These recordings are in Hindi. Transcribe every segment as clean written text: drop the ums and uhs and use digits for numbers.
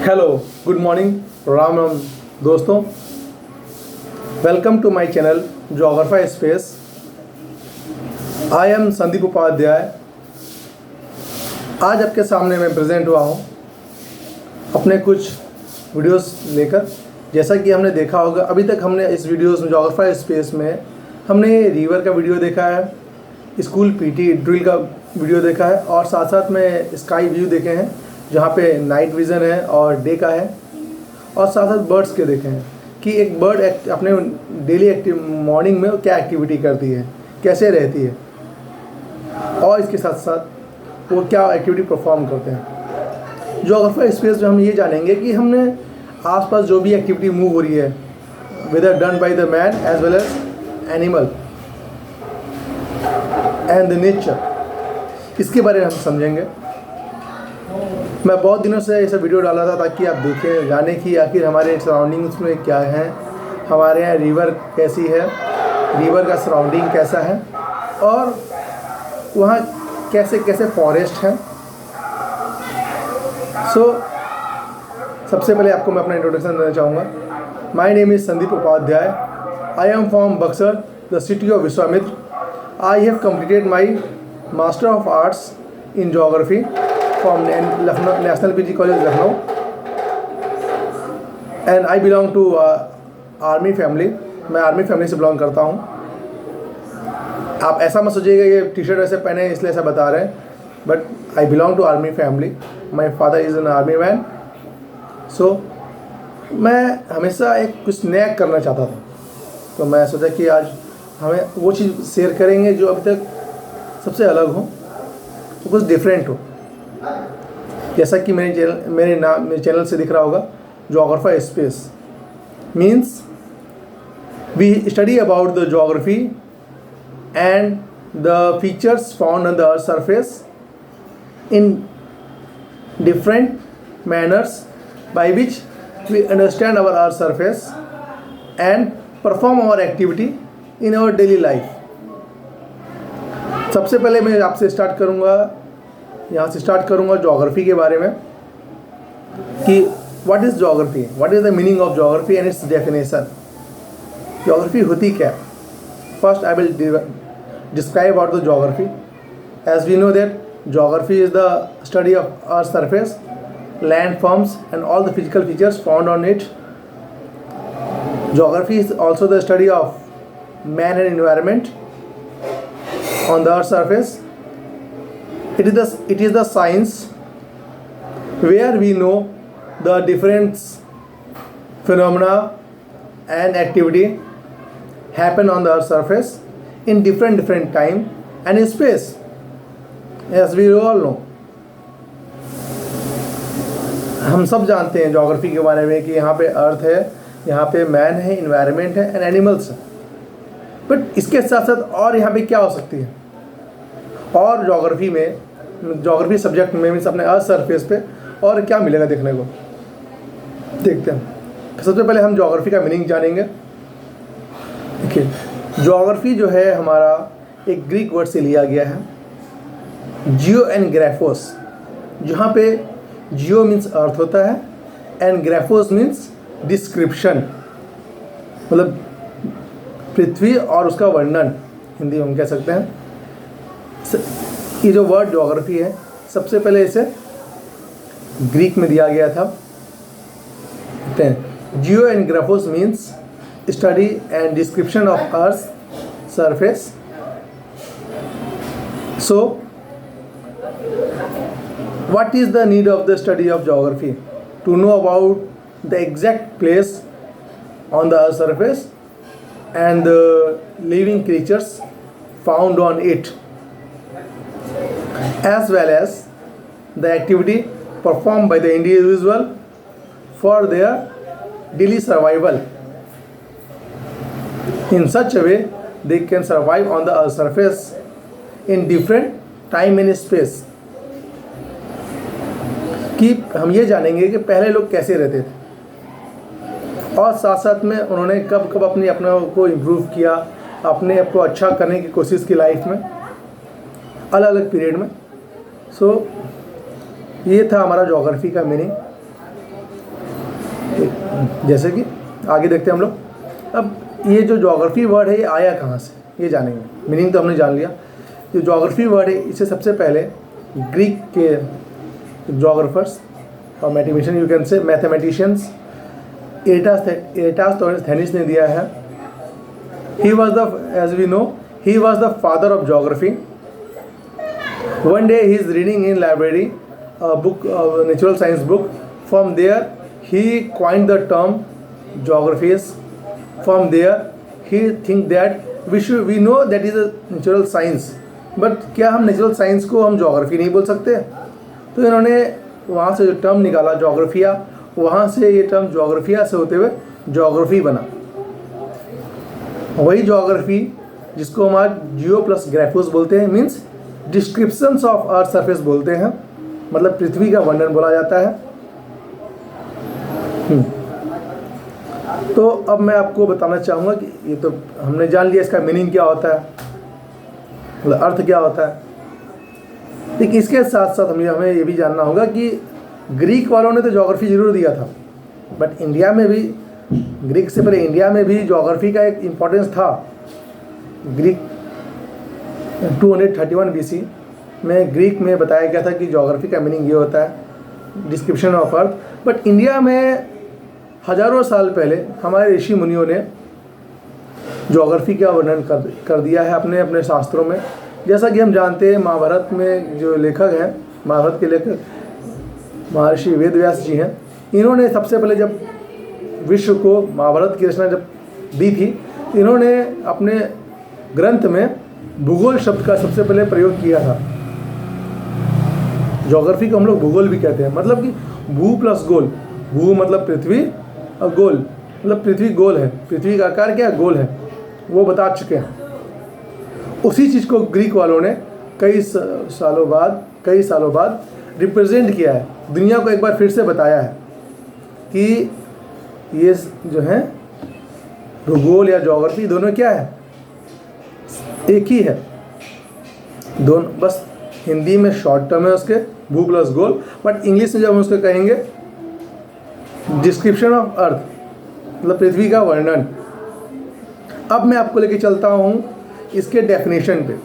Hello, good morning, Ram Ram दोस्तों। Welcome to my channel geography space. I am Sandeep Upadhyay. आज आपके सामने मैं प्रेजेंट हुआ हूँ अपने कुछ वीडियोस लेकर। जैसा कि हमने देखा होगा, अभी तक हमने इस वीडियोस में ज्योग्राफी स्पेस में हमने रिवर का वीडियो देखा है, स्कूल पीटी ड्रिल का वीडियो देखा है और साथ साथ में स्काई व्यू देखे हैं जहाँ पे नाइट विज़न है और डे का है, और साथ साथ बर्ड्स के देखे हैं कि एक बर्ड अपने डेली एक्टिव मॉर्निंग में क्या एक्टिविटी करती है, कैसे रहती है, और इसके साथ साथ वो क्या एक्टिविटी परफॉर्म करते हैं। ज्योग्राफी स्पेस में हम ये जानेंगे कि हमने आसपास जो भी एक्टिविटी मूव हो रही है, whether done by the man as well as animal and the nature, इसके बारे में हम समझेंगे। मैं बहुत दिनों से ऐसा वीडियो डाला था ताकि आप देखें, जाने कि आखिर हमारे सराउंडिंग्स में क्या है, हमारे यहाँ रिवर कैसी है, रिवर का सराउंडिंग कैसा है और वहाँ कैसे कैसे फॉरेस्ट हैं। सबसे पहले आपको मैं अपना इंट्रोडक्शन देना चाहूँगा। My name is Sandeep Upadhyay. I am from Buxar, the city of Vishwamitra. I have completed my Master of Arts in Geography from National PG College, Lucknow, and I belong to army family. मैं आर्मी फैमिली से बिलोंग करता हूँ। आप ऐसा मत सोचिएगा ये टी शर्ट ऐसे पहने इसलिए ऐसा बता रहे हैं, but I belong to army family. My father is an army man. So मैं हमेशा एक कुछ नया करना चाहता था, तो मैं सोचा कि आज हमें वो चीज़ शेयर करेंगे जो अभी तक सबसे अलग हो, तो कुछ डिफरेंट हो। जैसा कि मेरे चैनल से दिख रहा होगा, geography space means we study about the geography and the features found on the earth surface in different manners by which we understand our earth surface and perform our activity in our daily life. सबसे पहले मैं आपसे स्टार्ट करूँगा, यहाँ से स्टार्ट करूँगा ज्योग्राफी के बारे में कि what is geography, what is the meaning of geography and its definition. Geography होती क्या? First I will describe about the geography. As we know that geography is the study of earth surface, land forms and all the physical features found on it. Geography is also the study of man and environment on the earth's surface. It is the science where we know the different phenomena and activity happen on the earth's surface in different time and in space, as we all know. हम सब जानते हैं ज्योग्राफी के बारे में कि यहाँ पे अर्थ है, यहाँ पे मैन है, इन्वायरमेंट है एंड एनिमल्स है। बट इसके साथ साथ और यहाँ पे क्या हो सकती है, और ज्योग्राफी सब्जेक्ट में मीन्स अपने अर्थ सरफेस पे और क्या मिलेगा देखने को, देखते हैं। सबसे पहले हम ज्योग्राफी का मीनिंग जानेंगे। देखिए, ज्योग्राफी जो है हमारा एक ग्रीक वर्ड से लिया गया है, जियो एंड ग्राफोस, जहाँ पे जियो मीन्स अर्थ होता है एंड ग्राफोस मीन्स डिस्क्रिप्शन, मतलब पृथ्वी और उसका वर्णन, हिंदी में हम कह सकते हैं। ये जो वर्ड ज्योग्राफी है, सबसे पहले इसे ग्रीक में दिया गया था। Geo and graphos means study and description of earth surface. So what is the need of the study of geography? To know about the exact place on the earth's surface and the living creatures found on it, as well as the activity performed by the individual for their daily survival in such a way they can survive on the earth's surface in different time and space। कि हम ये जानेंगे कि पहले लोग कैसे रहते थे और साथ साथ में उन्होंने कब कब अपने को इम्प्रूव किया, अपने आप को अच्छा करने की कोशिश की लाइफ में, अलग अलग पीरियड में। सो ये था हमारा ज्योग्राफी का मीनिंग। जैसे कि आगे देखते हैं हम लोग। अब ये जो ज्योग्राफी वर्ड है ये आया कहाँ से, ये जानेंगे। मीनिंग तो हमने जान लिया। जो ज्योग्राफी वर्ड है इसे सबसे पहले ग्रीक के ज्योग्राफर्स और mathematician, you can say mathematicians, Eratosthenes ने दिया है। He was the, as we know, he was the father of geography. One day he is reading in library a book, natural science book. From there he coined the term geographies. From there he think that we know that is a natural science, but क्या हम नेचुरल साइंस को हम ज्योग्राफी नहीं बोल सकते? तो इन्होंने वहाँ से जो टर्म निकाला ज्योग्राफिया, वहाँ से ये टर्म ज्योग्राफिया से होते हुए ज्योग्राफी बना। वही ज्योग्राफी जिसको हम आज जियो प्लस ग्राफोस बोलते हैं, means descriptions of earth surface बोलते हैं, मतलब पृथ्वी का वर्णन बोला जाता है। तो अब मैं आपको बताना चाहूँगा कि ये तो हमने जान लिया इसका मीनिंग क्या होता है, मतलब अर्थ क्या होता है। लेकिन इसके साथ साथ हमें ये भी जानना होगा कि ग्रीक वालों ने तो ज्योग्राफी जरूर दिया था, बट इंडिया में भी, ग्रीक से पहले इंडिया में भी ज्योग्राफी का एक इम्पोर्टेंस था। ग्रीक 231 BC में ग्रीक में बताया गया था कि ज्योग्राफी का मीनिंग ये होता है, description of earth. But India में हजारों साल पहले हमारे ऋषि मुनियों ने ज्योग्राफी का वर्णन कर दिया है अपने अपने शास्त्रों में। जैसा कि हम जानते हैं, महाभारत में जो लेखक हैं, महाभारत के लेखक महर्षि वेदव्यास जी हैं, इन्होंने सबसे पहले जब विश्व को महाभारत की रचना जब दी थी, इन्होंने अपने ग्रंथ में भूगोल शब्द का सबसे पहले प्रयोग किया था। ज्योग्राफी को हम लोग भूगोल भी कहते हैं, मतलब कि भू प्लस गोल। भू मतलब पृथ्वी और गोल मतलब पृथ्वी गोल है, पृथ्वी का आकार क्या है, गोल है, वो बता चुके हैं। उसी चीज़ को ग्रीक वालों ने कई सालों बाद रिप्रेजेंट किया है, दुनिया को एक बार फिर से बताया है कि ये जो है भूगोल या ज्योग्राफी दोनों क्या है, एक ही है। दोनों बस हिंदी में शॉर्ट टर्म है उसके, भू प्लस गोल, बट इंग्लिश में जब हम उसको कहेंगे डिस्क्रिप्शन ऑफ अर्थ, मतलब पृथ्वी का वर्णन। अब मैं आपको लेके चलता हूँ इसके डेफिनेशन पे,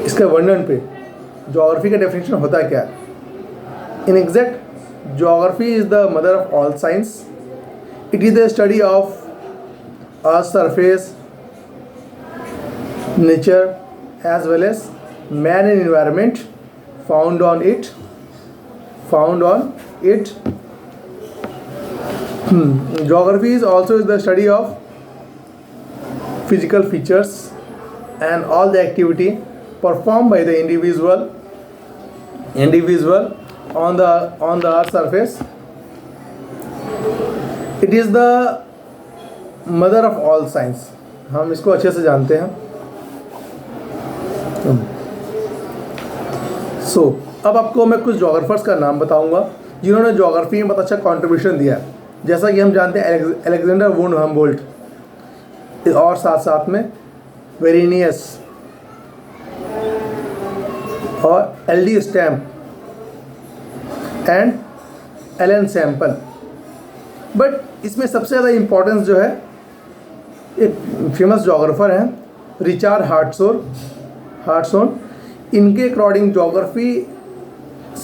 इसके वर्णन पे। ज्योग्राफी का डेफिनेशन होता क्या है? In exact, geography is the mother of all science. It is the study of earth surface, nature as well as man and environment found on it. Geography is also the study of physical features and all the activity performed by the individual on the earth surface. It is the mother of all science. हम इसको अच्छे से जानते हैं। अब आपको मैं कुछ ज्योग्राफर्स का नाम बताऊंगा जिन्होंने ज्योग्राफी में बहुत अच्छा कंट्रीब्यूशन दिया है। जैसा कि हम जानते हैं अलेक्जेंडर वुन हमबोल्ट, और साथ साथ में वेरिनियस और L D. Stamp and Ellen Semple. But इसमें सबसे ज़्यादा इम्पोर्टेंस जो है, एक फेमस ज्योग्राफर हैं रिचार्ड हार्टसोन। इनके अकॉर्डिंग ज्योग्राफी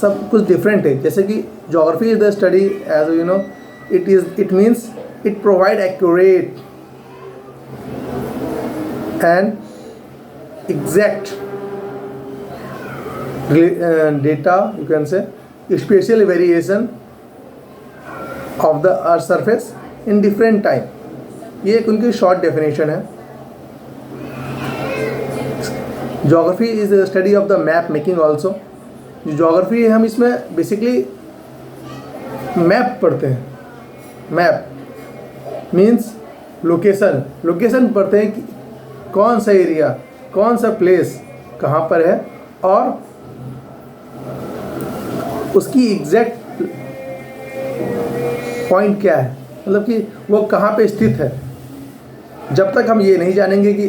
सब कुछ डिफरेंट है। जैसे कि geography is the study, as you know, it means it provide accurate and exact data, you can say special variation of the earth surface in different time. ये एक उनकी शॉर्ट डेफिनेशन है। Geography is the study of the map making also. जो ज्योग्राफी है, हम इसमें बेसिकली मैप पढ़ते हैं। मैप मीन्स लोकेशन पढ़ते हैं कि कौन सा एरिया, कौन सा प्लेस कहाँ पर है और उसकी एग्जैक्ट पॉइंट क्या है, मतलब कि वो कहाँ पे स्थित है। जब तक हम ये नहीं जानेंगे कि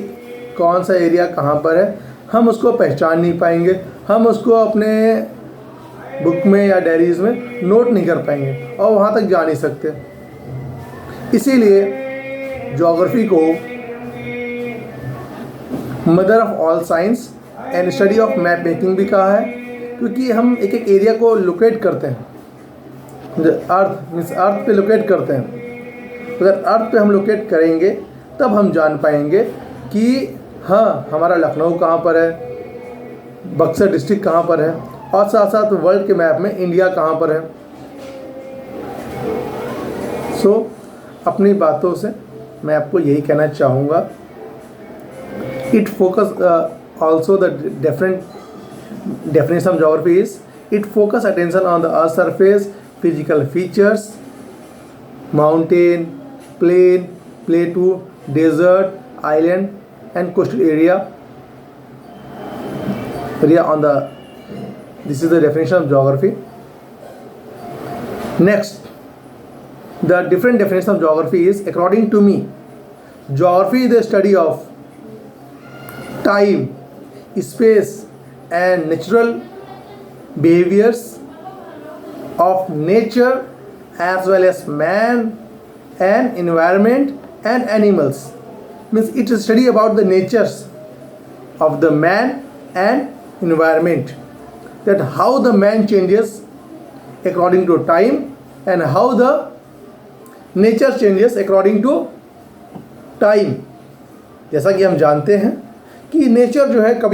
कौन सा एरिया कहाँ पर है, हम उसको पहचान नहीं पाएंगे, हम उसको अपने बुक में या डायरीज में नोट नहीं कर पाएंगे और वहाँ तक जा नहीं सकते। इसीलिए ज्योग्राफी को mother of all science and study of map making भी कहा है, क्योंकि हम एक एक एरिया को लोकेट करते हैं। अर्थ मीन्स अर्थ पे लोकेट करते हैं। अगर अर्थ पे हम लोकेट करेंगे तब हम जान पाएंगे कि हाँ हमारा लखनऊ कहाँ पर है, बक्सर डिस्ट्रिक्ट कहाँ पर है, और साथ साथ वर्ल्ड के मैप में इंडिया कहाँ पर है। सो अपनी बातों से मैं आपको यही कहना चाहूँगा, it focus also the different definition of geography is it focus attention on the earth surface, physical features, mountain, plain, plateau, desert, island and coastal area on the, this is the definition of geography. Next, the different definition of geography is, according to me, geography is the study of time, space and natural behaviors of nature as well as man and environment and animals. Means it is a study about the natures of the man and environment, that how the man changes according to time and how the nature changes according to time. जैसा कि हम जानते हैं कि नेचर जो है कभी